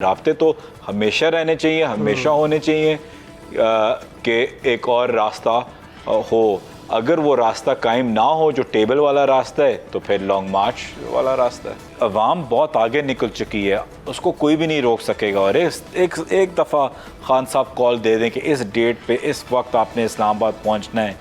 राब्ते तो हमेशा रहने चाहिए, हमेशा होने चाहिए कि एक और रास्ता हो। अगर वो रास्ता कायम ना हो जो टेबल वाला रास्ता है तो फिर लॉन्ग मार्च वाला रास्ता है। अवाम बहुत आगे निकल चुकी है, उसको कोई भी नहीं रोक सकेगा। और एक दफ़ा खान साहब कॉल दे दें कि इस डेट पे इस वक्त आपने इस्लामाबाद पहुंचना है,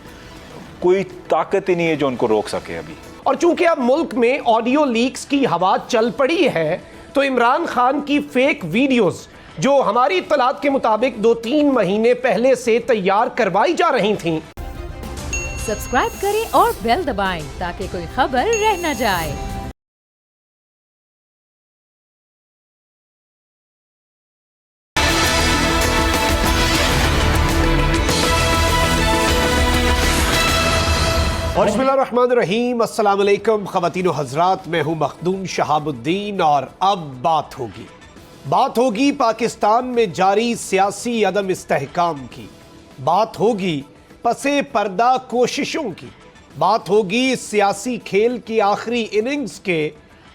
कोई ताकत ही नहीं है जो उनको रोक सके अभी। और चूंकि अब मुल्क में ऑडियो लीक्स की हवा चल पड़ी है तो इमरान खान की फेक वीडियोस जो हमारी इत्तलात के मुताबिक 2-3 महीने पहले से तैयार करवाई जा रही थीं। सब्सक्राइब करें और बेल दबाएं ताकि कोई खबर रह न जाए। बिस्मिल्लाहिर्रहमानिर्रहीम, अस्सलाम वालेकुम ख़वातीन व हज़रात, मैं हूँ मखदूम शहाबुद्दीन और अब बात होगी पाकिस्तान में जारी सियासी अदम इस्तेहकाम की, बात होगी पसे पर्दा कोशिशों की, बात होगी इस सियासी खेल की आखिरी इनिंग्स के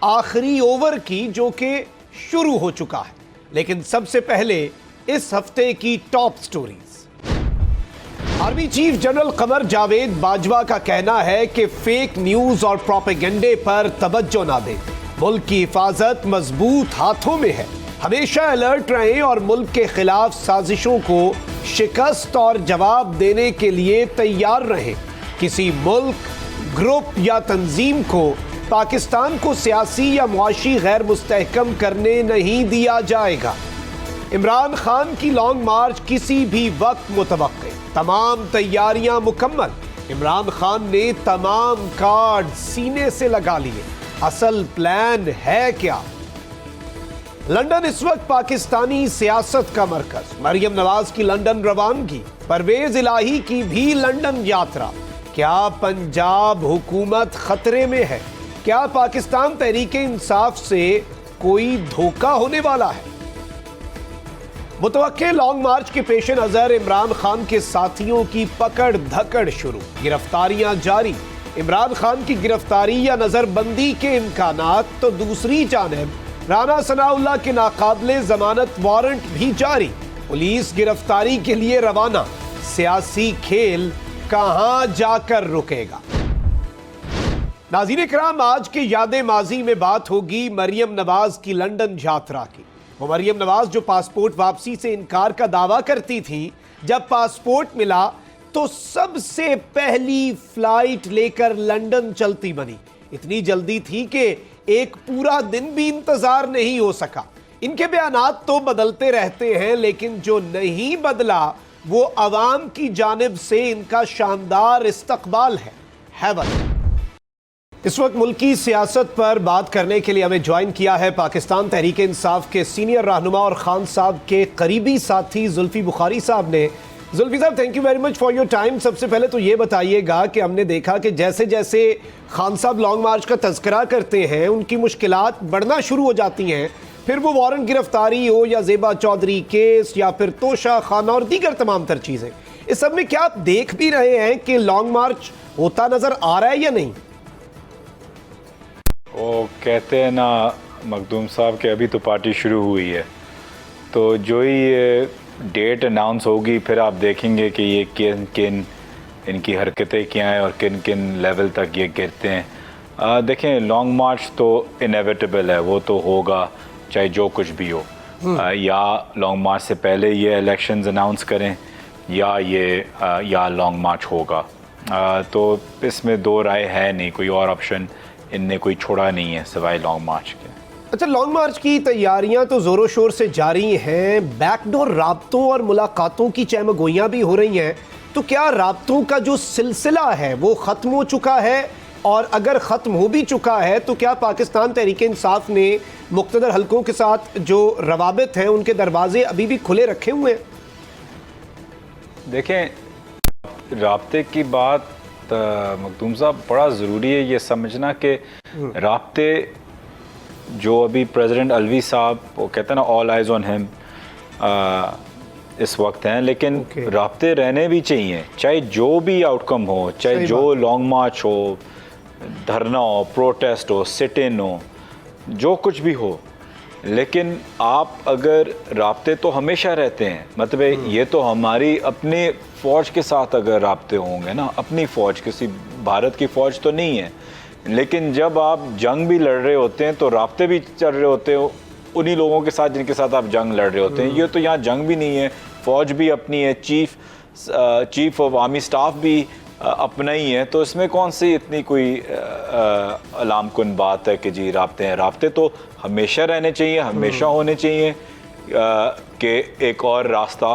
आखिरी ओवर की जो कि शुरू हो चुका है। लेकिन सबसे पहले इस हफ्ते की top stories. Army chief general Qamar Javed Bajwa का कहना है कि फेक न्यूज और प्रोपेगेंडे पर तवज्जो ना दें, मुल्क की हिफाजत मजबूत हाथों में है। हमेशा अलर्ट रहें और मुल्क के खिलाफ साजिशों को शिकस्त और जवाब देने के लिए तैयार रहें। किसी मुल्क, ग्रुप या तंजीम को पाकिस्तान को सियासी या मुआशी गैर मुस्तहकम करने नहीं दिया जाएगा। इमरान खान की लॉन्ग मार्च किसी भी वक्त मुतवक्के, तमाम तैयारियां मुकम्मल। इमरान खान ने तमाम कार्ड सीने से लगा लिए। असल प्लान है क्या? लंदन इस वक्त पाकिस्तानी सियासत का मरकज। मरियम नवाज की लंदन रवानगी, परवेज इलाही की भी लंदन यात्रा। क्या पंजाब हुकूमत खतरे में है? क्या पाकिस्तान तहरीक इंसाफ से कोई धोखा होने वाला है? मुतवक्के लॉन्ग मार्च के पेश नजर इमरान खान के साथियों की पकड़ धकड़ शुरू, गिरफ्तारियां जारी। इमरान खान की गिरफ्तारी या नजरबंदी के इम्कानात तो दूसरी जानिब राना सनाउल्लाह के नाकाबिले जमानत वारंट भी जारी। पुलिस गिरफ्तारी के लिए रवाना। सियासी खेल कहां जाकर रुकेगा? नाज़रीन किराम, आज के यादे माजी में बात होगी मरियम नवाज की लंदन यात्रा की। वो मरियम नवाज जो पासपोर्ट वापसी से इनकार का दावा करती थी, जब पासपोर्ट मिला तो सबसे पहली फ्लाइट लेकर लंदन चलती बनी। इतनी जल्दी थी कि एक पूरा दिन भी इंतजार नहीं हो सका। इनके बयानात तो बदलते रहते हैं, लेकिन जो नहीं बदला वो अवाम की जानिब से इनका शानदार इस्तकबाल है। इस वक्त मुल्की सियासत पर बात करने के लिए हमें ज्वाइन किया है पाकिस्तान तहरीक इंसाफ के सीनियर रहनुमा और खान साहब के करीबी साथी जुल्फी बुखारी साहब ने। जुल्फी साहब, thank you very much for your time. सबसे पहले तो ये बताइएगा कि हमने देखा कि जैसे जैसे खान साहब लॉन्ग मार्च का तज़किरा करते हैं उनकी मुश्किलात बढ़ना शुरू हो जाती हैं, फिर वो वारंट गिरफ्तारी हो या ज़ेबा चौधरी केस या फिर तोशा खाना और दीगर तमाम तर चीज़ें। इस सब में क्या आप देख भी रहे हैं कि लॉन्ग मार्च होता नज़र आ रहा है या नहीं? वो कहते हैं ना मखदूम साहब कि अभी तो पार्टी शुरू हुई है, तो जो ही ये डेट अनाउंस होगी फिर आप देखेंगे कि ये किन किन इनकी हरकतें क्या हैं और किन किन लेवल तक ये गिरते हैं। देखें, लॉन्ग मार्च तो इनेविटेबल है, वो तो होगा चाहे जो कुछ भी हो। या लॉन्ग मार्च से पहले ये इलेक्शंस अनाउंस करें या लॉन्ग मार्च होगा। तो इसमें दो राय है नहीं, कोई और ऑप्शन इनने कोई छोड़ा नहीं है सिवाय लॉन्ग मार्च के। अच्छा, लॉन्ग मार्च की तैयारियां तो जोरों शोर से जारी हैं, बैकडोर राब्तों और मुलाकातों की चहमगोइयां भी हो रही हैं। तो क्या राब्तों का जो सिलसिला है वो ख़त्म हो चुका है? और अगर ख़त्म हो भी चुका है तो क्या पाकिस्तान तहरीक इंसाफ ने मुक़्तदर हलकों के साथ जो रवाबित हैं उनके दरवाजे अभी भी खुले रखे हुए हैं? देखें, राब्ते की बात मखदूम साहब बड़ा ज़रूरी है ये समझना कि राब्ते जो अभी प्रेसिडेंट अलवी साहब वो कहते हैं ना ऑल आइज़ ऑन हिम इस वक्त हैं, लेकिन राब्ते रहने भी चाहिए, चाहे जो भी आउटकम हो, चाहे जो लॉन्ग मार्च हो, धरना हो, प्रोटेस्ट हो, सिट इन हो, जो कुछ भी हो, लेकिन आप अगर राब्ते तो हमेशा रहते हैं, मतलब ये तो हमारी अपने फ़ौज के साथ अगर राब्ते होंगे ना, अपनी फ़ौज, किसी भारत की फ़ौज तो नहीं है, लेकिन जब आप जंग भी लड़ रहे होते हैं तो राब्ते भी चल रहे होते हैं उन्हीं लोगों के साथ जिनके साथ आप जंग लड़ रहे होते हैं। ये तो यहाँ जंग भी नहीं है, फ़ौज भी अपनी है, चीफ ऑफ आर्मी स्टाफ भी अपना ही है, तो इसमें कौन सी इतनी कोई अलाम कुन बात है कि जी राब्ते हैं। राब्ते तो हमेशा रहने चाहिए, हमेशा होने चाहिए कि एक और रास्ता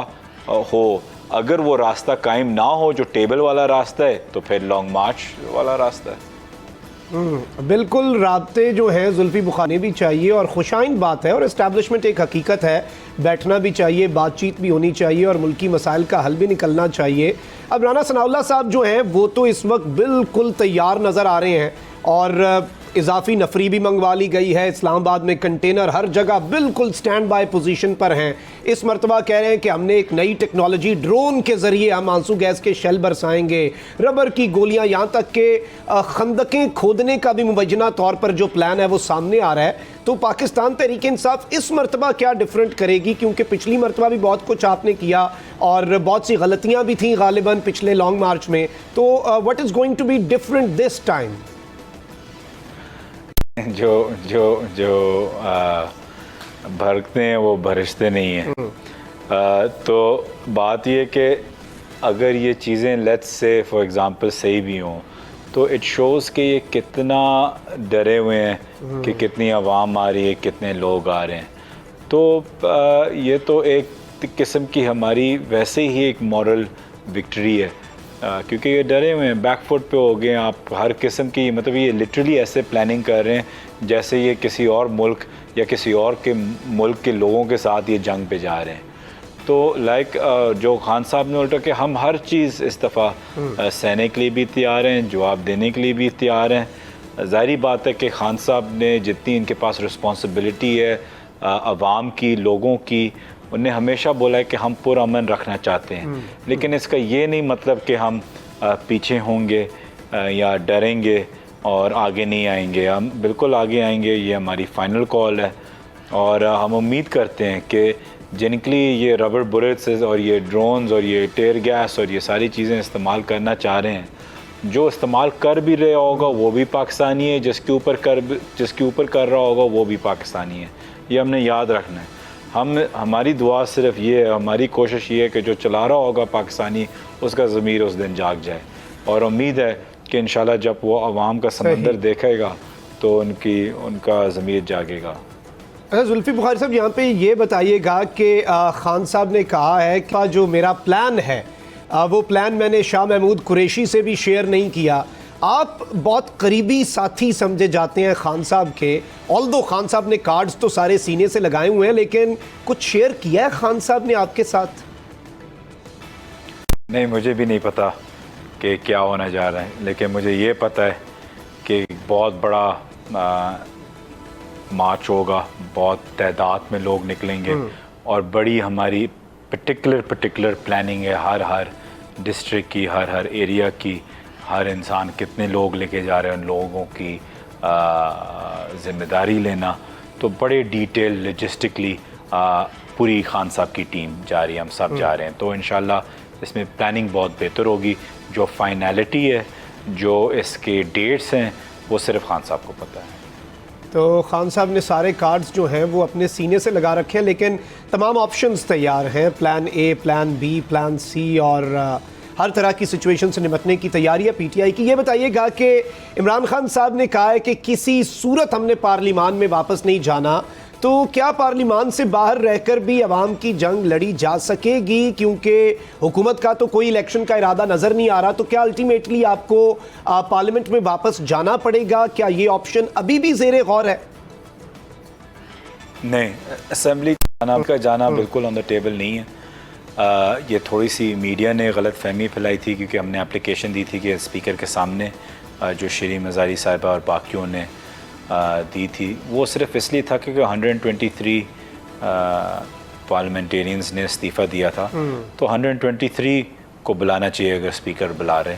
हो। अगर वो रास्ता कायम ना हो जो टेबल वाला रास्ता है, तो फिर लॉन्ग मार्च वाला रास्ता है। बिल्कुल, राब्ते जो हैं जुल्फी बुखारी भी चाहिए और खुशाइन बात है, और इस्टेब्लिशमेंट एक हकीकत है, बैठना भी चाहिए, बातचीत भी होनी चाहिए और मुल्की मसाइल का हल भी निकलना चाहिए। अब राना सनाउल्लाह साहब जो हैं वो तो इस वक्त बिल्कुल तैयार नज़र आ रहे हैं और इजाफी नफरी भी मंगवा ली गई है। इस्लामाबाद में कंटेनर हर जगह बिल्कुल स्टैंड बाय पोजीशन पर हैं। इस मरतबा कह रहे हैं कि हमने एक नई टेक्नोलॉजी, ड्रोन के ज़रिए हम आंसू गैस के शेल बरसाएंगे, रबर की गोलियां, यहाँ तक के खंदकें खोदने का भी मुबैना तौर पर जो प्लान है वो सामने आ रहा है। तो पाकिस्तान तहरीक इंसाफ इस मरतबा क्या डिफरेंट करेगी, क्योंकि पिछली मरतबा भी बहुत कुछ आपने किया और बहुत सी गलतियाँ भी थी गालिबन पिछले लॉन्ग मार्च में, तो what is going to be different this time? जो जो जो भड़कते हैं वो भरसते नहीं हैं। तो बात ये कि अगर ये चीज़ें लेट्स से फॉर एग्ज़ाम्पल सही भी हों, तो इट शोज़ कि ये कितना डरे हुए हैं कि कितनी आवाम आ रही है, कितने लोग आ रहे हैं। तो ये तो एक किस्म की हमारी वैसे ही एक मॉरल विक्ट्री है, क्योंकि ये डरे हुए हैं, बैकफुट पे हो गए। आप हर किस्म की, मतलब ये लिटरली ऐसे प्लानिंग कर रहे हैं जैसे ये किसी और मुल्क या किसी और के मुल्क के लोगों के साथ ये जंग पे जा रहे हैं। तो लाइक जो खान साहब ने उल्टा कि हम हर चीज़ इस दफ़ा सहने के लिए भी तैयार हैं, जवाब देने के लिए भी तैयार हैं। ज़ाहिरी बात है कि खान साहब ने जितनी इनके पास रिस्पॉन्सिबिलिटी है आवाम की, लोगों की, उन्हें हमेशा बोला है कि हम पुरअमन रखना चाहते हैं। लेकिन इसका ये नहीं मतलब कि हम पीछे होंगे या डरेंगे और आगे नहीं आएंगे। हम बिल्कुल आगे आएंगे, ये हमारी फ़ाइनल कॉल है। और हम उम्मीद करते हैं कि जिनके लिए ये रबर बुलेट्स और ये ड्रोन्स और ये टेयर गैस और ये सारी चीज़ें इस्तेमाल करना चाह रहे हैं, जो इस्तेमाल कर भी रहा होगा वो भी पाकिस्तानी है, जिसके ऊपर कर रहा होगा वो भी पाकिस्तानी है। ये हमने याद रखना है। हमारी दुआ सिर्फ ये है, हमारी कोशिश ये है कि जो चला रहा होगा पाकिस्तानी, उसका ज़मीर उस दिन जाग जाए। और उम्मीद है कि इंशाल्लाह जब वो अवाम का समंदर देखेगा तो उनका ज़मीर जागेगा। अच्छा जुल्फी बुखारी साहब, यहाँ पे ये बताइएगा कि खान साहब ने कहा है कि जो मेरा प्लान है वो प्लान मैंने शाह महमूद कुरैशी से भी शेयर नहीं किया। आप बहुत करीबी साथी समझे जाते हैं खान साहब के, ऑल्दो खान साहब ने कार्ड्स तो सारे सीने से लगाए हुए हैं, लेकिन कुछ शेयर किया है खान साहब ने आपके साथ? नहीं, मुझे भी नहीं पता कि क्या होना जा रहा है, लेकिन मुझे ये पता है कि बहुत बड़ा मार्च होगा, बहुत तादाद में लोग निकलेंगे और बड़ी हमारी पर्टिकुलर प्लानिंग है हर डिस्ट्रिक्ट की, हर एरिया की, हर इंसान कितने लोग लेके जा रहे हैं, उन लोगों की ज़िम्मेदारी लेना। तो बड़े डिटेल लॉजिस्टिकली पूरी खान साहब की टीम जा रही है, हम सब जा रहे हैं। तो इंशाल्लाह इसमें प्लानिंग बहुत बेहतर होगी। जो फाइनलिटी है, जो इसके डेट्स हैं, वो सिर्फ खान साहब को पता है। तो खान साहब ने सारे कार्ड्स जो हैं वो अपने सीने से लगा रखे हैं, लेकिन तमाम ऑप्शंस तैयार हैं, plan A, plan B, plan C, और हर तरह की सिचुएशन से निपटने की तैयारी है पीटीआई की। ये बताइएगा कि इमरान खान साहब ने कहा है कि किसी सूरत हमने पार्लिमान में वापस नहीं जाना, तो क्या पार्लिमान से बाहर रहकर भी अवाम की जंग लड़ी जा सकेगी? क्योंकि हुकूमत का तो कोई इलेक्शन का इरादा नज़र नहीं आ रहा, तो क्या अल्टीमेटली आपको पार्लियामेंट में वापस जाना पड़ेगा? क्या ये ऑप्शन अभी भी ज़ेरे गौर है? नहीं, असेंबली का जाना बिल्कुल ऑन द टेबल नहीं है। ये थोड़ी सी मीडिया ने गलत फहमी फैलाई थी, क्योंकि हमने एप्लीकेशन दी थी कि स्पीकर के सामने जो शरी मज़ारी साहिबा और बाकियों ने दी थी, वो सिर्फ इसलिए था क्योंकि 123 पार्लियामेंटेरियंस ने इस्तीफ़ा दिया था। तो 123 को बुलाना चाहिए अगर स्पीकर बुला रहे।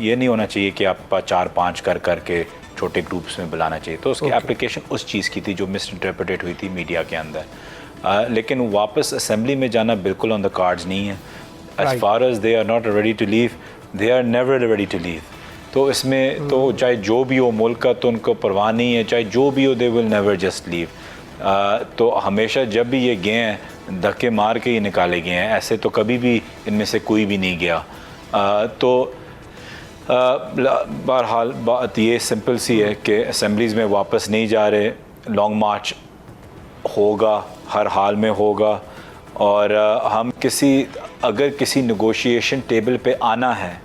ये नहीं होना चाहिए कि आप 4-5 करके छोटे ग्रुप्स में बुलाना चाहिए। तो उसकी एप्लीकेशन उस चीज़ की थी जो मिस इंटरप्रेटेड हुई थी मीडिया के अंदर। लेकिन वापस असेंबली में जाना बिल्कुल ऑन द कार्ड्स नहीं है। As far as they are not ready to leave, they are never ready to leave. तो इसमें तो चाहे जो भी हो मुल्क का तो उनको परवाह नहीं है, चाहे जो भी हो, they will never just leave. तो हमेशा जब भी ये गए हैं धक्के मार के ही निकाले गए हैं, ऐसे तो कभी भी इनमें से कोई भी नहीं गया। तो बहरहाल बात ये सिंपल सी है कि असेंबलीज़ में वापस नहीं जा रहे, लॉन्ग मार्च होगा, हर हाल में होगा। और हम अगर किसी नेगोशिएशन टेबल पे आना है,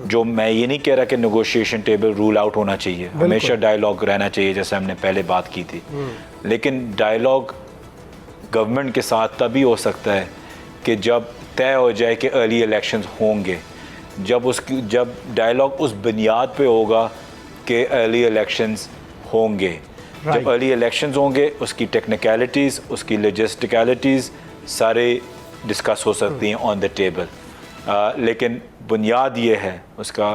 जो मैं ये नहीं कह रहा कि नेगोशिएशन टेबल रूल आउट होना चाहिए, हमेशा डायलॉग रहना चाहिए जैसे हमने पहले बात की थी, लेकिन डायलॉग गवर्नमेंट के साथ तभी हो सकता है कि जब तय हो जाए कि अर्ली इलेक्शंस होंगे, जब डायलॉग उस बुनियाद पे होगा कि अर्ली इलेक्शंस होंगे। जब अर्ली इलेक्शंस होंगे उसकी टेक्निकलिटीज़, उसकी लॉजिस्टिकलिटीज़ सारे डिस्कस हो सकती हैं ऑन द टेबल। लेकिन बुनियाद ये है उसका,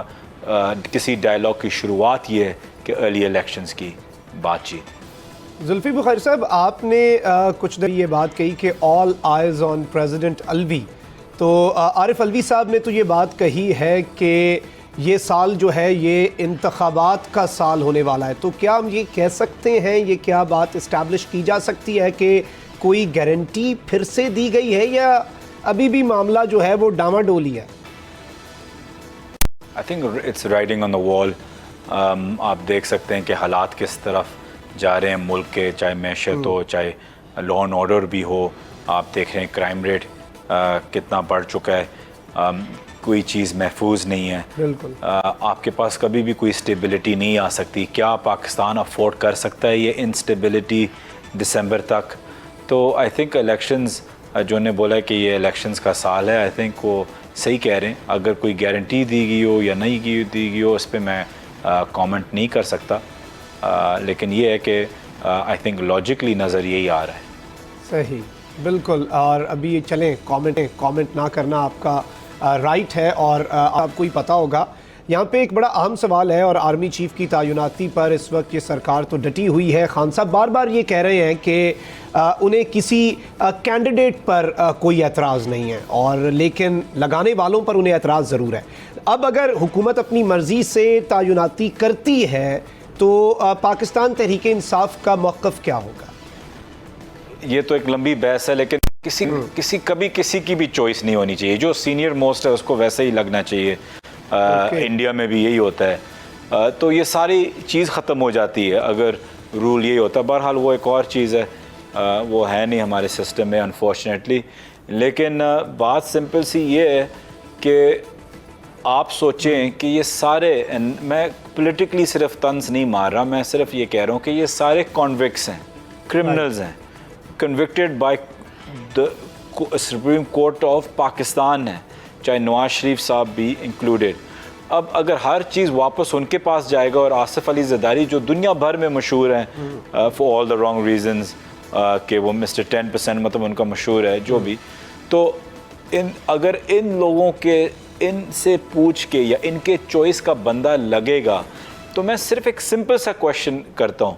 किसी डायलॉग की शुरुआत ये है कि अर्ली इलेक्शंस की बातचीत। जुल्फी बुखारी साहब, आपने कुछ देर ये बात कही कि all eyes on president Alvi. तो आरिफ अलवी साहब ने तो ये बात कही है कि ये साल जो है ये इंतखाबात का साल होने वाला है। तो क्या हम ये कह सकते हैं, ये क्या बात इस्टेब्लिश की जा सकती है कि कोई गारंटी फिर से दी गई है या अभी भी मामला जो है वो डामाडोली है? I think it's writing on the wall. आप देख सकते हैं कि हालात किस तरफ जा रहे हैं मुल्क के, चाहे मैशत हो, चाहे लॉ एंड ऑर्डर भी हो। आप देख रहे हैं क्राइम रेट कितना बढ़ चुका है, कोई चीज़ महफूज नहीं है। बिल्कुल। आपके पास कभी भी कोई स्टेबिलिटी नहीं आ सकती। क्या पाकिस्तान अफोर्ड कर सकता है ये इनस्टेबिलिटी दिसंबर तक? तो आई थिंक इलेक्शंस, जो ने बोला कि ये इलेक्शंस का साल है, आई थिंक वो सही कह रहे हैं। अगर कोई गारंटी दी गई हो या नहीं दी गई हो, उस पर मैं कमेंट नहीं कर सकता, लेकिन ये है कि आई थिंक लॉजिकली नज़र यही आ रहा है। सही, बिल्कुल। और अभी चलें, कमेंट ना करना आपका राइट है। और आपको ही पता होगा, यहाँ पे एक बड़ा अहम सवाल है और आर्मी चीफ की तैनाती पर इस वक्त ये सरकार तो डटी हुई है। खान साहब बार बार ये कह रहे हैं कि उन्हें किसी कैंडिडेट पर कोई एतराज़ नहीं है, और लेकिन लगाने वालों पर उन्हें एतराज़ ज़रूर है। अब अगर हुकूमत अपनी मर्ज़ी से तैनाती करती है तो पाकिस्तान तहरीक इंसाफ का मौक़िफ़ क्या होगा? ये तो एक लंबी बहस है, लेकिन कभी किसी की भी चॉइस नहीं होनी चाहिए। जो सीनियर मोस्ट है उसको वैसे ही लगना चाहिए। इंडिया में भी यही होता है। तो ये सारी चीज़ ख़त्म हो जाती है अगर रूल यही होता है। बहरहाल वो एक और चीज़ है, वो है नहीं हमारे सिस्टम में अनफॉर्चुनेटली। लेकिन बात सिंपल सी ये है कि आप सोचें कि ये सारे, मैं पॉलिटिकली सिर्फ तंज नहीं मार रहा, मैं सिर्फ ये कह रहा हूँ कि ये सारे कॉन्विक्ट्स हैं, क्रिमिनल्स हैं, convicted by the supreme court of Pakistan है, चाहे नवाज शरीफ साहब भी इंक्लूडेड। अब अगर हर चीज़ वापस उनके पास जाएगा और आसिफ अली ज़रदारी जो दुनिया भर में मशहूर हैं for all the wrong reasons, कि वो मिस्टर 10% मतलब उनका मशहूर है जो भी, तो अगर इन लोगों के इनसे पूछ के या इनके चॉइस का बंदा लगेगा, तो मैं सिर्फ एक सिंपल सा क्वेश्चन करता हूँ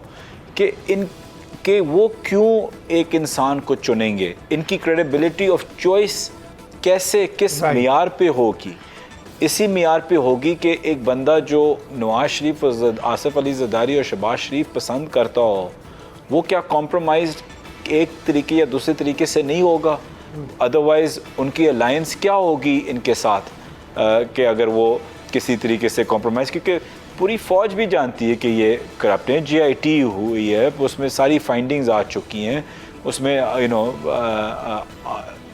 कि वो क्यों एक इंसान को चुनेंगे? इनकी क्रेडिबिलिटी ऑफ चॉइस कैसे, किस मियार पे होगी? इसी मियार पे होगी कि एक बंदा जो नवाज शरीफ और आसिफ अली ज़रदारी और शहबाज शरीफ पसंद करता हो, वो क्या कॉम्प्रोमाइज़ एक तरीके या दूसरे तरीके से नहीं होगा? अदरवाइज़ उनकी अलायंस क्या होगी इनके साथ कि अगर वो किसी तरीके से कॉम्प्रोमाइज़, क्योंकि पूरी फ़ौज भी जानती है कि ये करप्ट हैं। GIT हुई है, उसमें सारी फाइंडिंग्स आ चुकी हैं, उसमें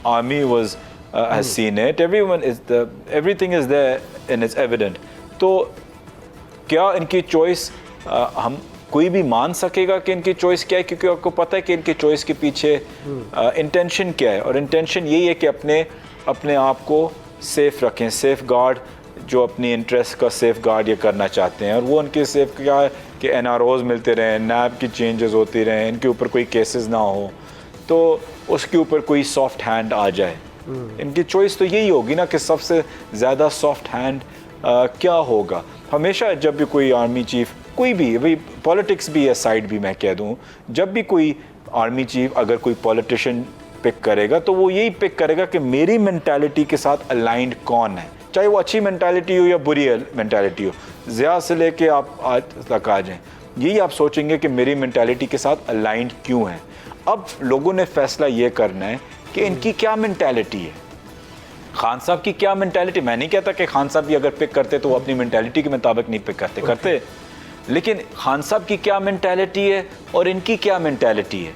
army was has seen it, everything is there and it's evident। तो क्या इनकी चॉइस हम कोई भी मान सकेगा कि इनकी चॉइस क्या है? क्योंकि आपको पता है कि इनकी चॉइस के पीछे इंटेंशन क्या है, और इंटेंशन यही है कि अपने आप को सेफ रखें, सेफ गार्ड, जो अपनी इंटरेस्ट का सेफ गार्ड ये करना चाहते हैं। और वो उनके सेफ क्या है कि NROs मिलते रहें, नैब की चेंजेस होती रहें, इनके ऊपर कोई केसेस ना हो, तो उसके ऊपर कोई सॉफ्ट हैंड आ जाए। इनकी चॉइस तो यही होगी ना कि सबसे ज़्यादा सॉफ्ट हैंड क्या होगा। हमेशा जब भी कोई आर्मी चीफ कोई भी भाई पॉलिटिक्स भी है साइड भी मैं कह दूँ, जब भी कोई आर्मी चीफ अगर कोई पॉलिटिशियन पिक करेगा तो वो यही पिक करेगा कि मेरी मेंटालिटी के साथ अलाइंड कौन है, चाहे वो अच्छी मेंटालिटी हो या बुरी मेंटालिटी हो। ज़िया से लेके आप आज तक आ जाएं, यही आप सोचेंगे कि मेरी मेंटालिटी के साथ अलाइंड क्यों है। अब लोगों ने फैसला ये करना है कि इनकी क्या मेंटालिटी है, खान साहब की क्या मेंटालिटी। मैं नहीं कहता कि खान साहब भी अगर पिक करते तो वो अपनी मेंटालिटी के मुताबिक नहीं पिक करते, लेकिन खान साहब की क्या मेंटालिटी है और इनकी क्या मेंटालिटी है,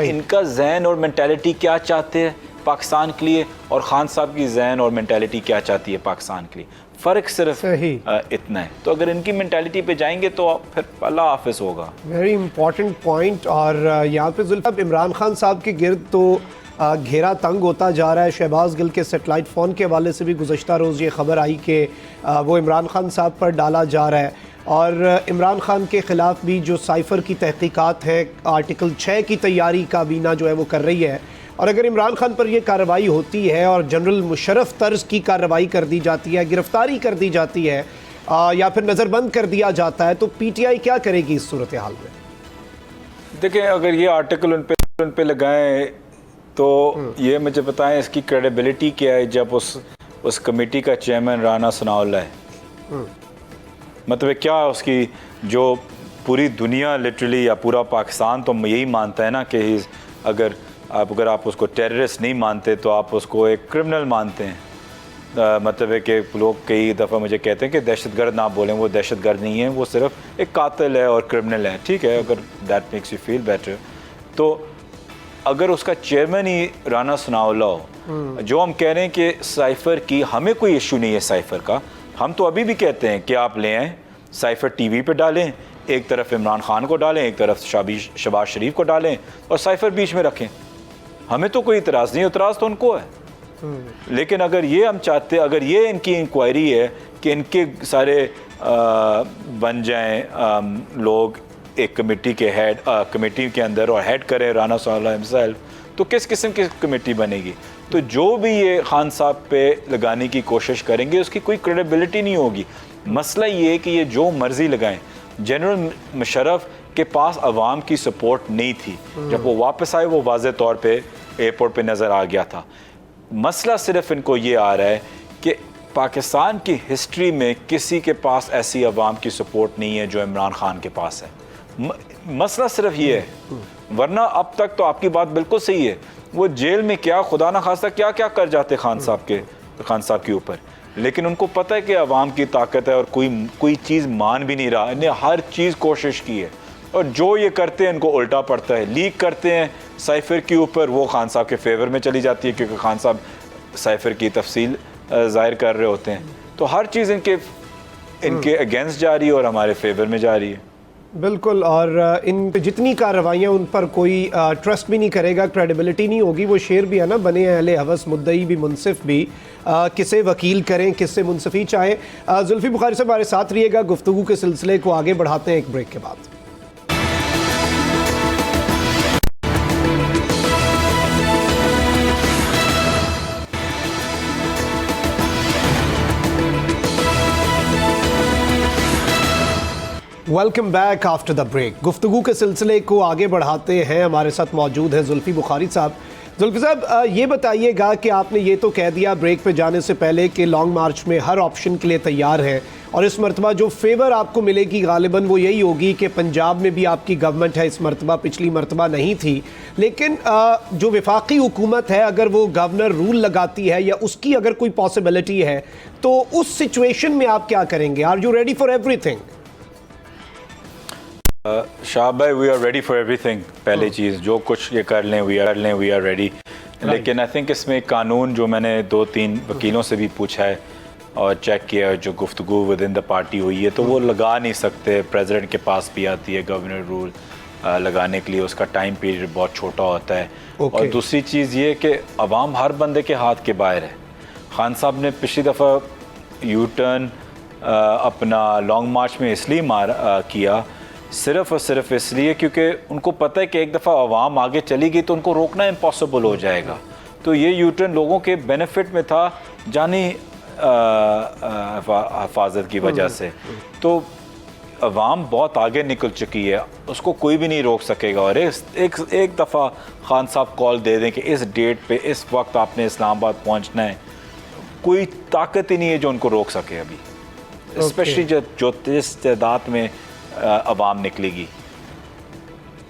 इनका जहन और मेंटालिटी क्या चाहते हैं पाकिस्तान के लिए, और खान साहब की जहन और मेंटालिटी क्या चाहती है पाकिस्तान के लिए। फ़र्क सिर्फ इतना है। तो अगर इनकी मेंटालिटी पे जाएंगे तो फिर अल्लाह हाफिज़ होगा। Very important point. और यहाँ पे जुल्फ़ी इमरान खान साहब के गिर्द तो घेरा तंग होता जा रहा है। शहबाज गिल के सेटेलाइट फ़ोन के हवाले से भी गुज़श्ता रोज़ ये ख़बर आई कि वो इमरान खान साहब पर डाला जा रहा है, और इमरान खान के ख़िलाफ़ भी जो साइफ़र की तहक़ीक़ात है, आर्टिकल 6 की तैयारी काबीना जो है वो कर रही है। और अगर इमरान खान पर यह कार्रवाई होती है और जनरल मुशर्रफ तर्ज की कार्रवाई कर दी जाती है, गिरफ्तारी कर दी जाती है या फिर नज़रबंद कर दिया जाता है, तो पीटीआई क्या करेगी इस सूरत हाल में? देखें, अगर ये आर्टिकल उन पे लगाएं तो ये मुझे बताएं इसकी क्रेडिबिलिटी क्या है जब उस कमेटी का चेयरमैन राना सनाउल्लाह है। मतलब क्या उसकी जो पूरी दुनिया लिटरली या पूरा पाकिस्तान तो यही मानता है ना कि अगर आप उसको टेररिस्ट नहीं मानते तो आप उसको एक क्रिमिनल मानते हैं। मतलब है कि लोग कई दफ़ा मुझे कहते हैं कि दहशतगर्द ना बोलें, वो दहशतगर्द नहीं है, वो सिर्फ एक कातिल है और क्रिमिनल है। ठीक है, अगर that makes you feel better, तो अगर उसका चेयरमैन ही राना सनाउल्लाह हो, जो हम कह रहे हैं कि साइफ़र की हमें कोई इशू नहीं है साइफ़र का, हम तो अभी भी कहते हैं कि आप ले आएँ साइफ़र टीवी पे डालें, एक तरफ इमरान खान को डालें, एक तरफ शहबाज शरीफ को डालें और साइफ़र बीच में रखें। हमें तो कोई इतराज़ नहीं, इतराज़ तो उनको है। लेकिन अगर ये हम चाहते, अगर ये इनकी इंक्वायरी है कि इनके सारे बन जाएं लोग एक कमेटी के हेड, कमेटी के अंदर और हेड करें राना सनाउल्लाह हिमसेल्फ, तो किस किस्म की कमेटी बनेगी? तो जो भी ये खान साहब पे लगाने की कोशिश करेंगे उसकी कोई क्रेडिबिलिटी नहीं होगी। मसला ये है कि ये जो मर्ज़ी लगाएं, जनरल मुशर्रफ के पास अवाम की सपोर्ट नहीं थी। जब वो वापस आए वो वाज़े तौर पे एयरपोर्ट पे नज़र आ गया था। मसला सिर्फ इनको ये आ रहा है कि पाकिस्तान की हिस्ट्री में किसी के पास ऐसी अवाम की सपोर्ट नहीं है जो इमरान खान के पास है। मसला सिर्फ ये है, वरना अब तक तो आपकी बात बिल्कुल सही है। वो जेल में क्या खुदा ना खास्ता क्या क्या कर जाते खान साहब के ऊपर, लेकिन उनको पता है कि अवाम की ताकत है और कोई चीज़ मान भी नहीं रहा। इन्हें हर चीज़ कोशिश की है और जो ये करते हैं इनको उल्टा पड़ता है। लीक करते हैं साइफ़र के ऊपर, वो खान साहब के फेवर में चली जाती है क्योंकि खान साहब साइफ़र की तफसील ज़ाहिर कर रहे होते हैं। तो हर चीज़ इनके अगेंस्ट जा रही है और हमारे फेवर में जा रही है। बिल्कुल। और इन जितनी कार्रवाइयाँ उन पर कोई ट्रस्ट भी नहीं करेगा, क्रेडिबिलिटी नहीं होगी। वो शेर भी है ना, बने अहले हवस मुद्दई भी मुनसिफ भी, किसे वकील करें किससे मुनसफी चाहें। जुल्फ़ी बुखारी साहब हमारे साथ रहिएगा, गुफ्तगू के सिलसिले को आगे बढ़ाते हैं एक ब्रेक के बाद। Welcome back after the break. गुफ्तगू के सिलसिले को आगे बढ़ाते हैं। हमारे साथ मौजूद है जुल्फ़ी बुखारी साहब। जुल्फ़ी साहब, ये बताइएगा कि आपने ये तो कह दिया ब्रेक पे जाने से पहले कि लॉन्ग मार्च में हर ऑप्शन के लिए तैयार है, और इस मरतबा जो फेवर आपको मिलेगी गालिबन वो यही होगी कि पंजाब में भी आपकी गवर्नमेंट है इस मरतबा, पिछली मरतबा नहीं थी। लेकिन जो वफाकी हुकूमत है, अगर वो गवर्नर रूल लगाती है या उसकी अगर कोई पॉसिबिलिटी है, तो उस सिचुएशन में आप क्या करेंगे? Are you ready for everything? Shah भाई, we are ready for everything. पहली चीज़, जो कुछ ये कर लें वी आर रेडी। लेकिन आई थिंक इसमें कानून, जो मैंने 2-3 वकीलों से भी पूछा है और चेक किया, जो गुफ्तगू विद इन द पार्टी हुई है, तो वो लगा नहीं सकते। प्रेसिडेंट के पास भी आती है गवर्नर रूल लगाने के लिए, उसका टाइम पीरियड बहुत छोटा होता है। और दूसरी चीज़ ये कि अवाम हर बंदे के हाथ के बाहर है। खान साहब ने पिछली दफ़ा यू टर्न अपना लॉन्ग मार्च में इसलिए किया, सिर्फ़ और सिर्फ इसलिए क्योंकि उनको पता है कि एक दफ़ा अवाम आगे चली गई तो उनको रोकना इम्पॉसिबल हो जाएगा। तो ये यू टर्न लोगों के बेनिफिट में था, जानी हिफाजत की वजह से। तो अवाम बहुत आगे निकल चुकी है, उसको कोई भी नहीं रोक सकेगा। और एक दफ़ा खान साहब कॉल दे दें कि इस डेट पे इस वक्त आपने इस्लामाबाद पहुंचना है, कोई ताकत ही नहीं है जो उनको रोक सके अभी, स्पेशली जो जिस तादाद में अवाम निकलेगी।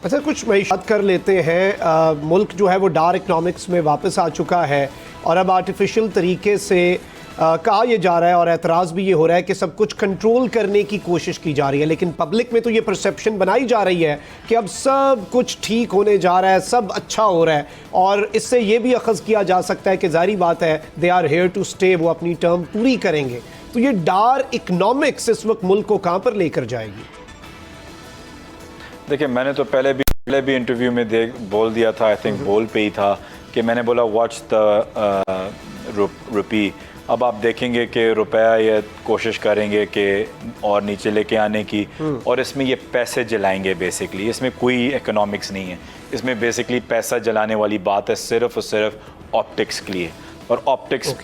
अच्छा, कुछ मईशत कर लेते हैं। मुल्क जो है वो डार्क इकनॉमिक्स में वापस आ चुका है और अब आर्टिफिशियल तरीके से कहा यह जा रहा है और एतराज़ भी ये हो रहा है कि सब कुछ कंट्रोल करने की कोशिश की जा रही है, लेकिन पब्लिक में तो ये परसेप्शन बनाई जा रही है कि अब सब कुछ ठीक होने जा रहा है, सब अच्छा हो रहा है। और इससे ये भी अखज़ किया जा सकता है कि ज़ाहिर बात है they are here to stay, वो अपनी टर्म पूरी करेंगे। तो ये डार्क इकनॉमिक्स इस वक्त मुल्क को कहाँ पर लेकर जाएगी? देखिए, मैंने तो पहले भी इंटरव्यू में बोल दिया था, आई थिंक बोल पे ही था कि मैंने बोला वॉच द रुपी। अब आप देखेंगे कि रुपया ये कोशिश करेंगे कि और नीचे लेके आने की, और इसमें ये पैसे जलाएंगे बेसिकली। इसमें कोई इकोनॉमिक्स नहीं है, इसमें बेसिकली पैसा जलाने वाली बात है सिर्फ और सिर्फ ऑप्टिक्स के लिए। और ऑप्टिक्स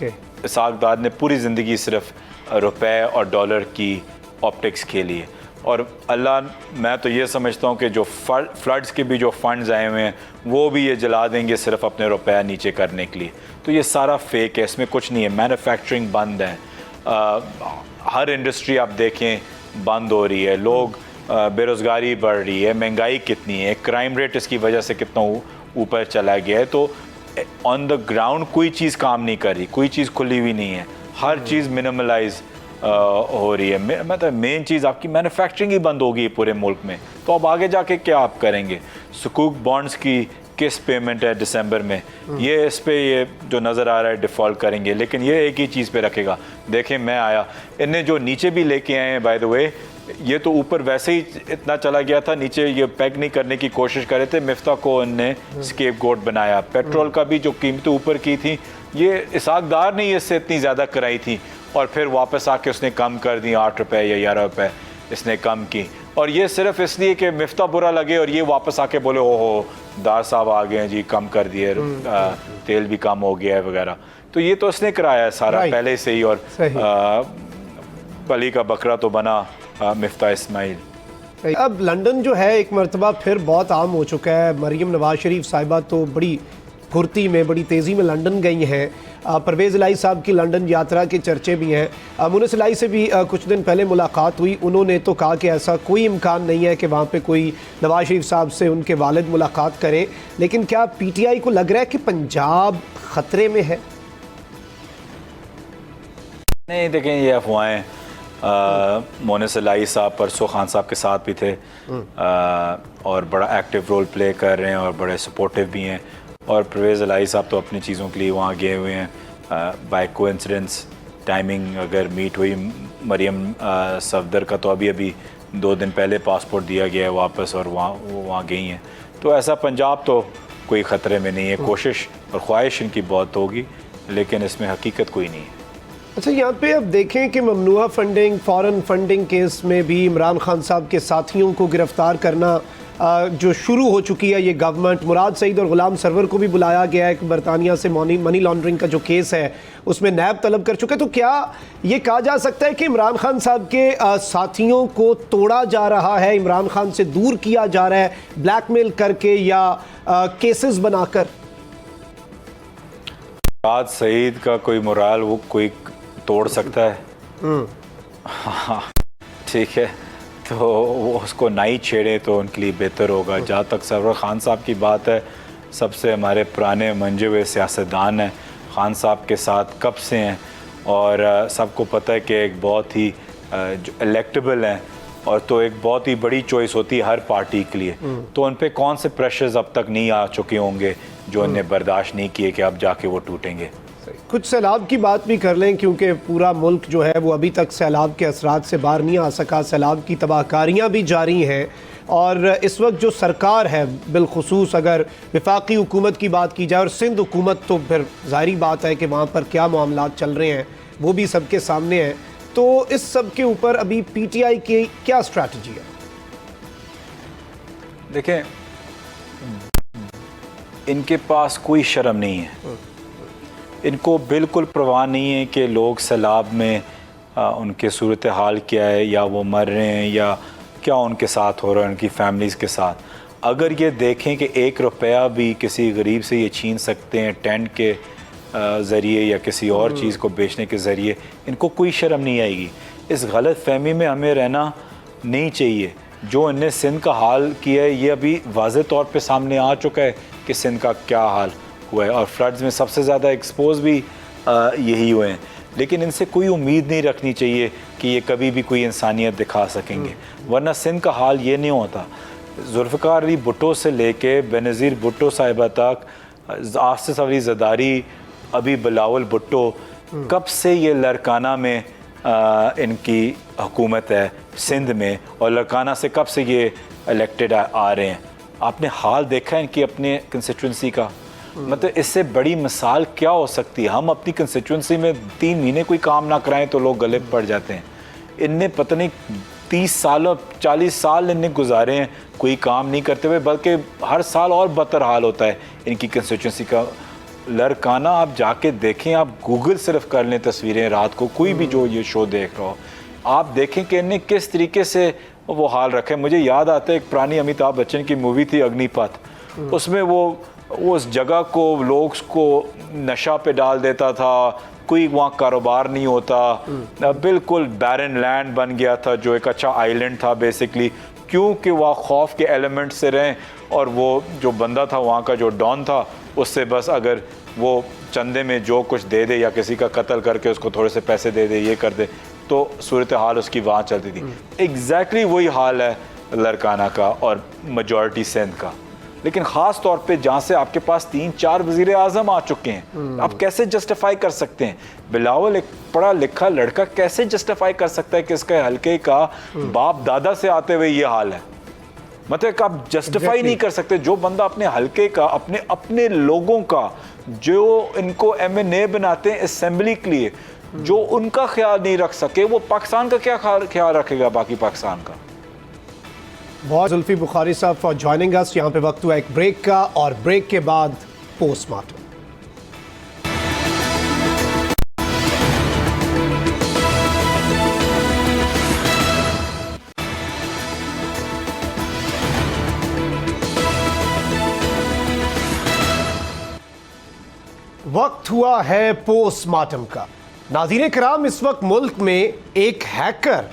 इसाक़ ने पूरी ज़िंदगी सिर्फ रुपए और डॉलर की ऑप्टिक्स के लिए। और अल्लाह, मैं तो ये समझता हूँ कि जो फ्लड्स के भी जो फंड्स आए हुए हैं वो भी ये जला देंगे सिर्फ अपने रुपया नीचे करने के लिए। तो ये सारा फेक है, इसमें कुछ नहीं है। मैन्युफैक्चरिंग बंद है, हर इंडस्ट्री आप देखें बंद हो रही है, लोग बेरोज़गारी बढ़ रही है, महंगाई कितनी है, क्राइम रेट इसकी वजह से कितना ऊपर चला गया है। तो ऑन द ग्राउंड कोई चीज़ काम नहीं कर रही, कोई चीज़ खुली हुई नहीं है, हर चीज़ मिनिमलाइज हो रही है। मतलब मेन चीज़ आपकी मैन्युफैक्चरिंग ही बंद होगी पूरे मुल्क में। तो अब आगे जाके क्या आप करेंगे? सुकूक बॉन्ड्स की किस पेमेंट है दिसंबर में, ये इस पे ये जो नज़र आ रहा है डिफ़ॉल्ट करेंगे, लेकिन ये एक ही चीज़ पे रखेगा। देखें, मैं आया, इन्हें जो नीचे भी लेके आए हैं, बाय द वे, ये तो ऊपर वैसे ही इतना चला गया था, नीचे ये पैक नहीं करने की कोशिश कर रहे थे। मिफ्ता को इनने स्केप गोट बनाया। पेट्रोल का भी जो कीमतें ऊपर की थी, ये इसाक़दार ने इससे इतनी ज़्यादा कराई थी, और फिर वापस आके उसने कम कर दी, 8 रुपये या 11 रुपये इसने कम की। और ये सिर्फ इसलिए कि मिफ्ता बुरा लगे और ये वापस आके बोले ओहो दार साहब आ गए हैं जी, कम कर दिए, तेल भी कम हो गया है वगैरह। तो ये तो उसने कराया है सारा पहले से ही। और बली का बकरा तो बना मिफ्ता इस्माइल। अब लंदन जो है एक मरतबा फिर बहुत आम हो चुका है। मरीम नवाज शरीफ साहिबा तो बड़ी फुर्ती में, बड़ी तेज़ी में लंदन गई हैं। परवेज़ इलाही साहब की लंदन यात्रा के चर्चे भी हैं। मुनिस इलाही से भी कुछ दिन पहले मुलाकात हुई, उन्होंने तो कहा कि ऐसा कोई इम्कान नहीं है कि वहाँ पे कोई नवाज शरीफ साहब से उनके वालिद मुलाकात करें। लेकिन क्या पीटीआई को लग रहा है कि पंजाब ख़तरे में है? नहीं, देखें, ये अफवाहें। मुनिस इलाही साहब परसों खान साहब के साथ भी थे और बड़ा एक्टिव रोल प्ले कर रहे हैं और बड़े सपोर्टिव भी हैं। और परवेज़ इलाही साहब तो अपनी चीज़ों के लिए वहाँ गए हुए हैं। बाय कोइंसिडेंस टाइमिंग अगर मीट हुई मरियम सफदर का, तो अभी 2 दिन पहले पासपोर्ट दिया गया है वापस, और वहाँ गई हैं। तो ऐसा पंजाब तो कोई ख़तरे में नहीं है। कोशिश और ख्वाहिश इनकी बहुत होगी, लेकिन इसमें हकीकत कोई नहीं है। अच्छा, यहाँ पे अब देखें कि ममनुआ फंडिंग, फ़ॉरेन फंडिंग केस में भी इमरान खान साहब के साथियों को गिरफ़्तार करना जो शुरू हो चुकी है ये गवर्नमेंट। मुराद सईद और ग़ुलाम सरवर को भी बुलाया गया है कि बरतानिया से मनी लॉन्ड्रिंग का जो केस है उसमें नैब तलब कर चुके। तो क्या ये कहा जा सकता है कि इमरान खान साहब के साथियों को तोड़ा जा रहा है, इमरान खान से दूर किया जा रहा है, ब्लैकमेल करके या केसेस बनाकर? मुराद सईद का कोई मोराल वो कोई तोड़ सकता है? हाँ, ठीक है, तो वो उसको ना ही छेड़े तो उनके लिए बेहतर होगा। जहाँ तक सरवर खान साहब की बात है, सबसे हमारे पुराने मंजे हुए सियासतदान हैं, खान साहब के साथ कब से हैं, और सबको पता है कि एक बहुत ही जो इलेक्टेबल हैं, और तो एक बहुत ही बड़ी चॉइस होती है हर पार्टी के लिए। तो उन पे कौन से प्रेशर्स अब तक नहीं आ चुके होंगे जो उन्हें बर्दाश्त नहीं किए कि अब जाके वो टूटेंगे। कुछ सैलाब की बात भी कर लें, क्योंकि पूरा मुल्क जो है वो अभी तक सैलाब के असरात से बाहर नहीं आ सका। सैलाब की तबाहकारियाँ भी जारी हैं, और इस वक्त जो सरकार है, बिलखुसूस अगर वफाकी हुकूमत की बात की जाए और सिंध हुकूमत, तो फिर ज़ाहिर बात है कि वहाँ पर क्या मामलात चल रहे हैं वो भी सबके सामने है। तो इस सब के ऊपर अभी पीटीआई की क्या स्ट्रैटेजी है? देखें, इनके पास कोई शर्म नहीं है, इनको बिल्कुल परवाह नहीं है कि लोग सैलाब में उनके सूरत हाल क्या है, या वो मर रहे हैं या क्या उनके साथ हो रहा है, उनकी फैमिलीज़ के साथ। अगर ये देखें कि 1 रुपया भी किसी गरीब से ये छीन सकते हैं टेंट के ज़रिए या किसी और चीज़ को बेचने के ज़रिए, इनको कोई शर्म नहीं आएगी। इस गलत फहमी में हमें रहना नहीं चाहिए। जो इनने सिंध का हाल किया है ये अभी वाज़े तौर पे सामने आ चुका है कि सिंध का क्या हाल हुआ है, और फ्लड्स में सबसे ज़्यादा एक्सपोज भी यही हुए हैं। लेकिन इनसे कोई उम्मीद नहीं रखनी चाहिए कि ये कभी भी कोई इंसानियत दिखा सकेंगे, वरना सिंध का हाल ये नहीं होता। जुल्फ़िकार अली भुट्टो से लेके बेनज़ीर भुट्टो साहिबा तक, आसिफ अली ज़रदारी, अभी बिलावल भुट्टो, कब से ये लड़काना में इनकी हुकूमत है सिंध में, और लड़काना से कब से ये इलेक्टेड आ रहे हैं। आपने हाल देखा है इनकी अपने कंस्टिट्यूंसी का, मतलब इससे बड़ी मिसाल क्या हो सकती है। हम अपनी कंस्टिट्यूंसी में 3 महीने कोई काम ना कराएं तो लोग गले पड़ जाते हैं। इनने पता नहीं 30 साल 40 साल इनने गुजारे हैं कोई काम नहीं करते हुए, बल्कि हर साल और बदतर हाल होता है इनकी कंस्टिट्यूंसी का। लड़काना आप जाके देखें, आप गूगल सिर्फ कर लें तस्वीरें रात को, कोई भी जो ये शो देख रहा हो, आप देखें कि इन्हें किस तरीके से वो हाल रखे। मुझे याद आता है एक पुरानी अमिताभ बच्चन की मूवी थी अग्निपथ, उसमें वो उस जगह को लोग को नशा पे डाल देता था, कोई वहाँ कारोबार नहीं होता, बिल्कुल बैरन लैंड बन गया था जो एक अच्छा आइलैंड था बेसिकली, क्योंकि वहाँ खौफ के एलिमेंट से रहें। और वो जो बंदा था वहाँ का जो डॉन था, उससे बस अगर वो चंदे में जो कुछ दे दे या किसी का कत्ल करके उसको थोड़े से पैसे दे दे, ये कर दे, तो सूरत हाल उसकी वहाँ चलती थी। एग्जैक्टली वही हाल है लड़काना का और मेजॉरिटी सिंध का। लेकिन ख़ास तौर पे जहाँ से आपके पास 3-4 वज़ीर आज़म आ चुके हैं, आप कैसे जस्टिफाई कर सकते हैं? बिलावल एक पढ़ा लिखा लड़का कैसे जस्टिफाई कर सकता है कि इसके हल्के का बाप दादा से आते हुए ये हाल है? मतलब आप जस्टिफाई नहीं कर सकते। जो बंदा अपने हल्के का, अपने लोगों का, जो इनको MNA बनाते हैं असेंबली के लिए, जो उनका ख्याल नहीं रख सके, वो पाकिस्तान का क्या ख्याल रखेगा बाकी पाकिस्तान का? बहुत जुल्फी बुखारी साहब फॉर ज्वाइनिंग अस। यहाँ पे वक्त हुआ एक ब्रेक का, और ब्रेक के बाद पोस्टमार्टम। वक्त हुआ है पोस्टमार्टम का। नाज़रीन किराम, इस वक्त मुल्क में एक हैकर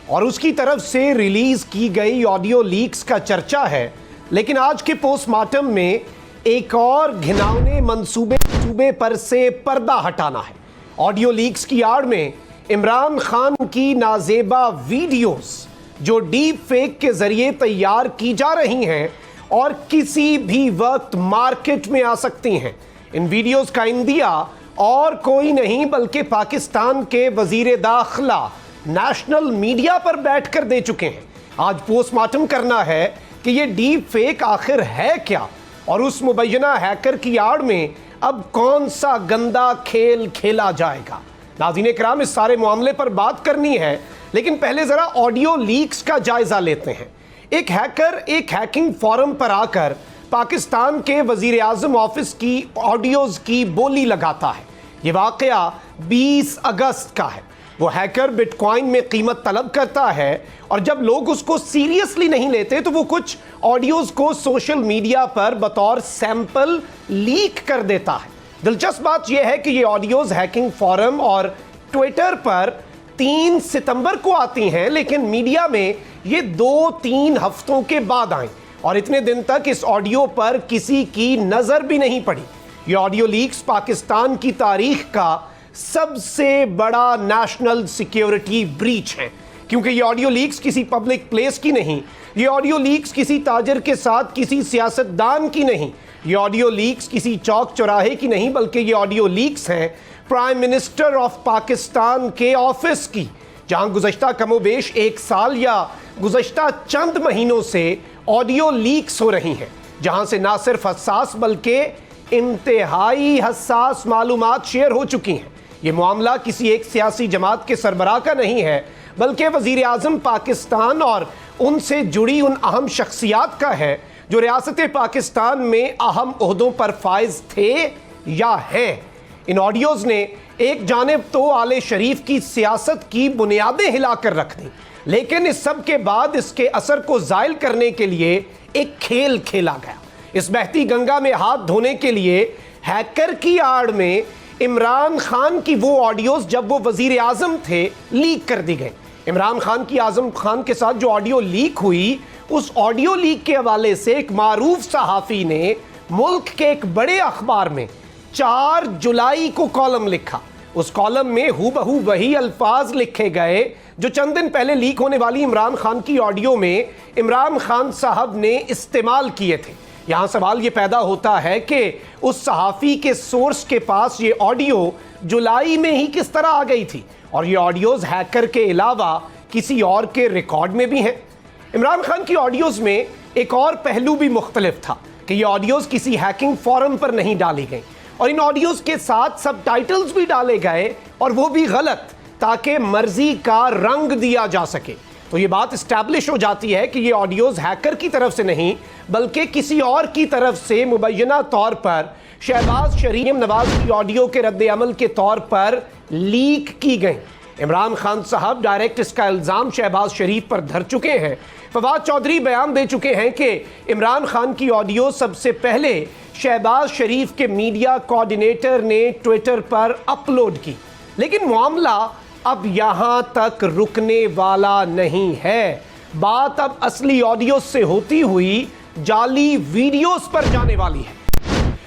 और उसकी तरफ से रिलीज की गई ऑडियो लीक्स का चर्चा है, लेकिन आज के पोस्टमार्टम में एक और घिनौने मंसूबे पर से पर्दा हटाना है। ऑडियो लीक्स की आड़ में इमरान खान की नाजेबा वीडियोस जो डीप फेक के जरिए तैयार की जा रही हैं और किसी भी वक्त मार्केट में आ सकती हैं। इन वीडियोस का इंदिया और कोई नहीं बल्कि पाकिस्तान के वजीर दाखिला नेशनल मीडिया पर बैठकर दे चुके हैं। आज पोस्टमार्टम करना है कि ये डीप फेक आखिर है क्या, और उस मुबैना हैकर की आड़ में अब कौन सा गंदा खेल खेला जाएगा। नाज़रीन किराम, इस सारे मामले पर बात करनी है, लेकिन पहले जरा ऑडियो लीक्स का जायजा लेते हैं। एक हैकर एक हैकिंग फोरम पर आकर पाकिस्तान के वजीर आज़म ऑफिस की ऑडियोज की बोली लगाता है। ये वाकया 20 अगस्त का है। वो हैकर बिटकॉइन में कीमत तलब करता है, और जब लोग उसको सीरियसली नहीं लेते तो वो कुछ ऑडियोज को सोशल मीडिया पर बतौर सैंपल लीक कर देता है। दिलचस्प बात यह है कि ये ऑडियोज हैकिंग फोरम और ट्विटर पर 3 सितंबर को आती हैं, लेकिन मीडिया में ये 2-3 हफ्तों के बाद आई, और इतने दिन तक इस ऑडियो पर किसी की नजर भी नहीं पड़ी। ये ऑडियो लीक्स पाकिस्तान की तारीख का सबसे बड़ा नेशनल सिक्योरिटी ब्रीच है, क्योंकि ये ऑडियो लीक्स किसी पब्लिक प्लेस की नहीं, ये ऑडियो लीक्स किसी ताजर के साथ किसी सियासतदान की नहीं, ये ऑडियो लीक्स किसी चौक चौराहे की नहीं, बल्कि ये ऑडियो लीक्स हैं प्राइम मिनिस्टर ऑफ पाकिस्तान के ऑफिस की, जहां गुज़श्ता कमोबेश 1 साल या गुज़श्ता चंद महीनों से ऑडियो लीक्स हो रही हैं, जहां से ना सिर्फ हसास बल्कि इंतहाई हसास मालूमात शेयर हो चुकी हैं। ये मामला किसी एक सियासी जमात के सरबराह का नहीं है, बल्कि वज़ीर आज़म पाकिस्तान और उनसे जुड़ी उन अहम शख्सियात का है जो रियासत पाकिस्तान में अहम ओहदों पर फाइज थे या हैं। इन ऑडियोज़ ने एक जानिब तो आले शरीफ की सियासत की बुनियादें हिलाकर रख दी, लेकिन इस सब के बाद इसके असर को जायल करने के लिए एक खेल खेला गया। इस बहती गंगा में हाथ धोने के लिए हैकर की आड़ में इमरान खान की वो ऑडियोज जब वो वजीर आजम थे लीक कर दी गई। इमरान खान की आजम खान के साथ जो ऑडियो लीक हुई, उस ऑडियो लीक के हवाले से एक मारूफ सहाफ़ी ने मुल्क के एक बड़े अखबार में 4 जुलाई को कॉलम लिखा। उस कॉलम में हूबहू वही अल्फाज लिखे गए जो चंद दिन पहले लीक होने वाली इमरान खान की ऑडियो में इमरान खान साहब ने इस्तेमाल किए थे। यहाँ सवाल ये पैदा होता है कि उस सहाफ़ी के सोर्स के पास ये ऑडियो जुलाई में ही किस तरह आ गई थी, और ये ऑडियोज़ हैकर के अलावा किसी और के रिकॉर्ड में भी हैं। इमरान खान की ऑडियोज़ में एक और पहलू भी मुख्तलिफ था कि ये ऑडियोज़ किसी हैकिंग फोरम पर नहीं डाली गई, और इन ऑडियोज़ के साथ सबटाइटल्स भी डाले गए, और वो भी गलत, ताकि मर्जी का रंग दिया जा सके। तो ये बात इस्टेब्लिश हो जाती है कि ये ऑडियोज़ हैकर की तरफ से नहीं बल्कि किसी और की तरफ से मुबैना तौर पर शहबाज शरीफ नवाज की ऑडियो के रद्द-ए-अमल के तौर पर लीक की गई। इमरान खान साहब डायरेक्ट इसका इल्ज़ाम शहबाज शरीफ पर धर चुके हैं। फवाद चौधरी बयान दे चुके हैं कि इमरान खान की ऑडियो सबसे पहले शहबाज शरीफ के मीडिया कोऑर्डिनेटर ने ट्विटर पर अपलोड की। लेकिन मामला अब यहाँ तक रुकने वाला नहीं है। बात अब असली ऑडियो से होती हुई जाली वीडियोस पर जाने वाली है।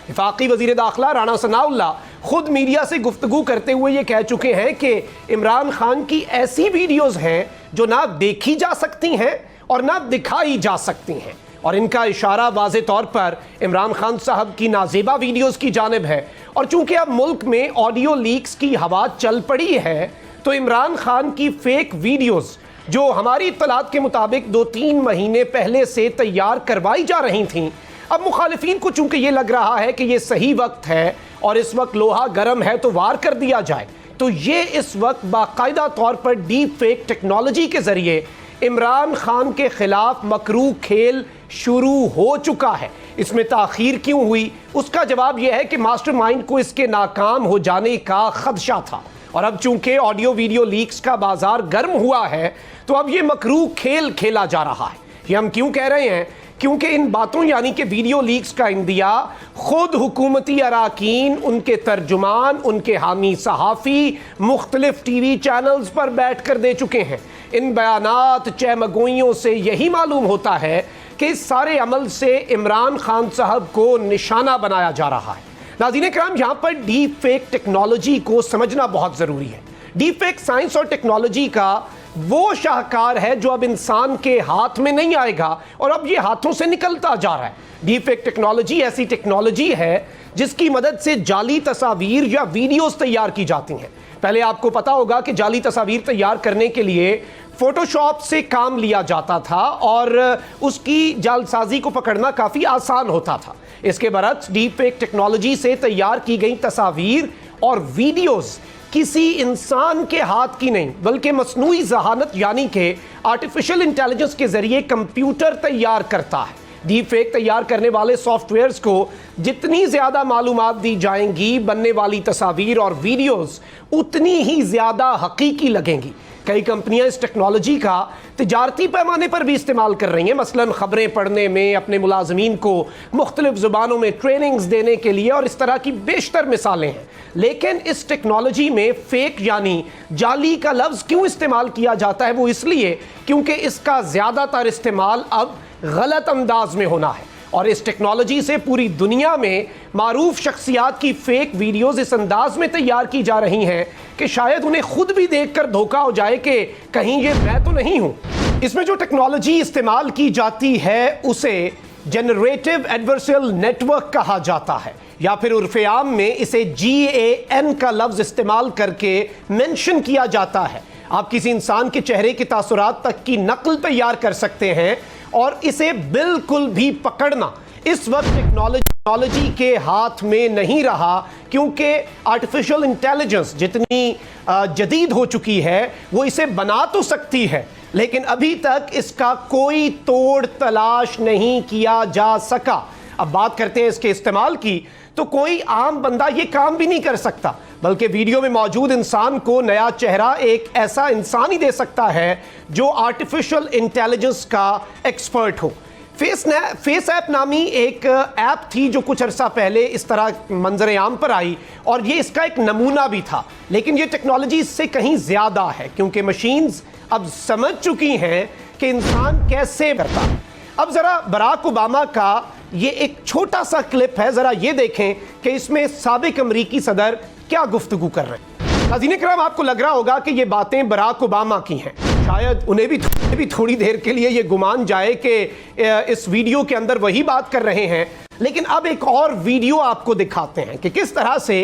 वफाकी वज़ीर दाखिला राना सनाउल्लाह खुद मीडिया से गुफ्तगू करते हुए ये कह चुके हैं कि इमरान खान की ऐसी वीडियोस हैं जो ना देखी जा सकती हैं और ना दिखाई जा सकती हैं, और इनका इशारा वाज़े तौर पर इमरान खान साहब की नाजेबा वीडियोस की जानिब है। और चूंकि अब मुल्क में ऑडियो लीक्स की हवा चल पड़ी है, तो इमरान खान की फेक वीडियोस जो हमारी इत्तलात के मुताबिक 2-3 महीने पहले से तैयार करवाई जा रही थीं, अब मुखालिफिन को चूंकि ये लग रहा है कि ये सही वक्त है और इस वक्त लोहा गर्म है तो वार कर दिया जाए, तो ये इस वक्त बाकायदा तौर पर डीप फेक टेक्नोलॉजी के ज़रिए इमरान खान के खिलाफ मकरू खेल शुरू हो चुका है। इसमें ताख़ीर क्यों हुई, उसका जवाब यह है कि मास्टरमाइंड को इसके नाकाम हो जाने का खदशा था, और अब चूंकि ऑडियो वीडियो लीक्स का बाजार गर्म हुआ है तो अब ये मकरू खेल खेला जा रहा है। ये हम क्यों कह रहे हैं? क्योंकि इन बातों यानी कि वीडियो लीक्स का इंदिया खुद हुकूमती अराकीन, उनके तर्जुमान, उनके हामी सहाफ़ी मुख्तलिफ टीवी चैनल्स पर बैठ कर दे चुके हैं। इन बयानात चहमगोइयों से यही मालूम होता है कि इस सारे अमल से इमरान खान साहब को निशाना बनाया जा रहा है। नाज़रीन किराम, यहाँ पर डीप फेक टेक्नोलॉजी को समझना बहुत ज़रूरी है। डीप फेक साइंस और टेक्नोलॉजी का वो शाहकार है जो अब इंसान के हाथ में नहीं आएगा, और अब ये हाथों से निकलता जा रहा है। डीप फेक टेक्नोलॉजी ऐसी टेक्नोलॉजी है जिसकी मदद से जाली तस्वीर या वीडियोस तैयार की जाती हैं। पहले आपको पता होगा कि जाली तस्वीर तैयार करने के लिए फ़ोटोशॉप से काम लिया जाता था और उसकी जालसाजी को पकड़ना काफ़ी आसान होता था। इसके बरक्स डीप फेक टेक्नोलॉजी से तैयार की गई तस्वीर और वीडियोस किसी इंसान के हाथ की नहीं बल्कि मसनूई ज़हानत यानी कि आर्टिफिशियल इंटेलिजेंस के ज़रिए कंप्यूटर तैयार करता है। डीप फेक तैयार करने वाले सॉफ्टवेयर्स को जितनी ज़्यादा मालूमात दी जाएंगी, बनने वाली तस्वीर और वीडियोस उतनी ही ज़्यादा हकीकी लगेंगी। कई कंपनियां इस टेक्नोलॉजी का तिजारती पैमाने पर भी इस्तेमाल कर रही हैं, मसलन ख़बरें पढ़ने में, अपने मुलाजमीन को मुख्तलिफ ज़ुबानों में ट्रेनिंग्स देने के लिए, और इस तरह की बेशतर मिसालें हैं। लेकिन इस टेक्नोलॉजी में फ़ेक यानी जाली का लफ्ज़ क्यों इस्तेमाल किया जाता है? वो इसलिए क्योंकि इसका ज़्यादातर इस्तेमाल अब गलत अंदाज में होना है, और इस टेक्नोलॉजी से पूरी दुनिया में मारूफ शख्सियात की फेक वीडियोस इस अंदाज में तैयार की जा रही हैं कि शायद उन्हें खुद भी देखकर धोखा हो जाए कि कहीं ये मैं तो नहीं हूं। इसमें जो टेक्नोलॉजी इस्तेमाल की जाती है उसे जनरेटिव एडवर्सरियल नेटवर्क कहा जाता है, या फिर उर्फ़े आम में इसे GAN का लफ्ज़ इस्तेमाल करके मेंशन किया जाता है। आप किसी इंसान के चेहरे की तासुरात तक की नकल तैयार कर सकते हैं, और इसे बिल्कुल भी पकड़ना इस वक्त टेक्नोलॉजी के हाथ में नहीं रहा, क्योंकि आर्टिफिशियल इंटेलिजेंस जितनी जदीद हो चुकी है वो इसे बना तो सकती है, लेकिन अभी तक इसका कोई तोड़ तलाश नहीं किया जा सका। अब बात करते हैं इसके इस्तेमाल की, तो कोई आम बंदा ये काम भी नहीं कर सकता। बल्कि वीडियो में मौजूद इंसान को नया चेहरा एक ऐसा इंसान ही दे सकता है जो आर्टिफिशियल इंटेलिजेंस का एक्सपर्ट हो। फेस ऐप नामी एक ऐप थी जो कुछ अरसा पहले इस तरह मंजर आम पर आई और ये इसका एक नमूना भी था, लेकिन ये टेक्नोलॉजी इससे कहीं ज़्यादा है क्योंकि मशीन्स अब समझ चुकी हैं कि इंसान कैसे करता है। अब ज़रा बराक ओबामा का ये एक छोटा सा क्लिप है, ज़रा ये देखें कि इसमें साबिक अमरीकी सदर क्या गुफ्तगू कर रहे हैं। नाज़रीन इकराम, आपको लग रहा होगा कि ये बातें बराक ओबामा की हैं, शायद उन्हें भी थोड़ी देर के लिए ये गुमान जाए कि इस वीडियो के अंदर वही बात कर रहे हैं, लेकिन अब एक और वीडियो आपको दिखाते हैं कि किस तरह से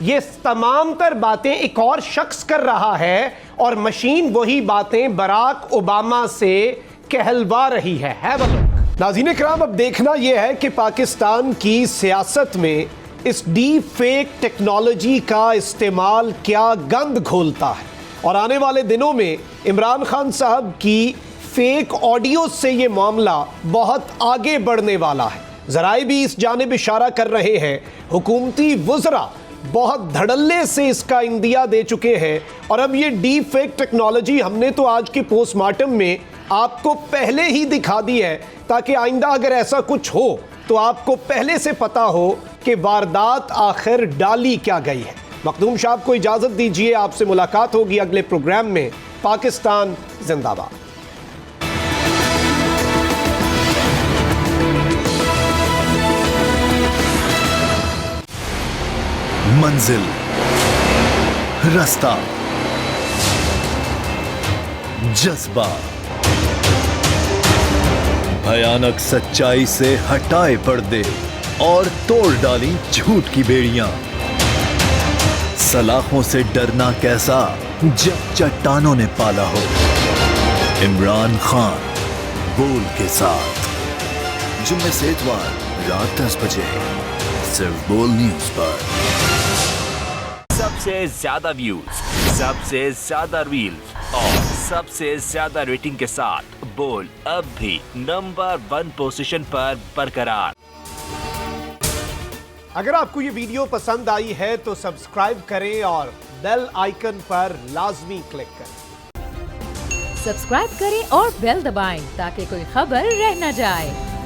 ये तमाम तर बातें एक और शख्स कर रहा है और मशीन वही बातें बराक ओबामा से कहलवा रही है। Have a look. नाज़रीन इकराम, अब देखना यह है कि पाकिस्तान की सियासत में इस डीप फेक टेक्नोलॉजी का इस्तेमाल क्या गंद घोलता है और आने वाले दिनों में इमरान खान साहब की फेक ऑडियो से ये मामला बहुत आगे बढ़ने वाला है। ज़राए भी इस जानिब इशारा कर रहे हैं, हुकूमती वुज़रा बहुत धड़ल्ले से इसका इंदिया दे चुके हैं और अब ये डीप फेक टेक्नोलॉजी हमने तो आज के पोस्टमार्टम में आपको पहले ही दिखा दी है ताकि आइंदा अगर ऐसा कुछ हो तो आपको पहले से पता हो कि वारदात आखिर डाली क्या गई है। मखदूम साहब को इजाज़त दीजिए, आपसे मुलाकात होगी अगले प्रोग्राम में। पाकिस्तान जिंदाबाद। मंजिल, रास्ता, जज्बा, भयानक सच्चाई से हटाए पर्दे और तोड़ डाली झूठ की बेड़ियां। सलाखों से डरना कैसा जब चट्टानों ने पाला हो। इमरान खान बोल के साथ जुम्मे से इतवार रात 10 बजे सिर्फ बोल न्यूज पर। सबसे ज्यादा व्यूज, सबसे ज्यादा रील्स और सबसे ज्यादा रेटिंग के साथ बोल अब भी नंबर 1 पोजीशन पर बरकरार। अगर आपको ये वीडियो पसंद आई है तो सब्सक्राइब करें और बेल आइकन पर लाजमी क्लिक करें। सब्सक्राइब करें और बेल दबाएं ताकि कोई खबर रह न जाए।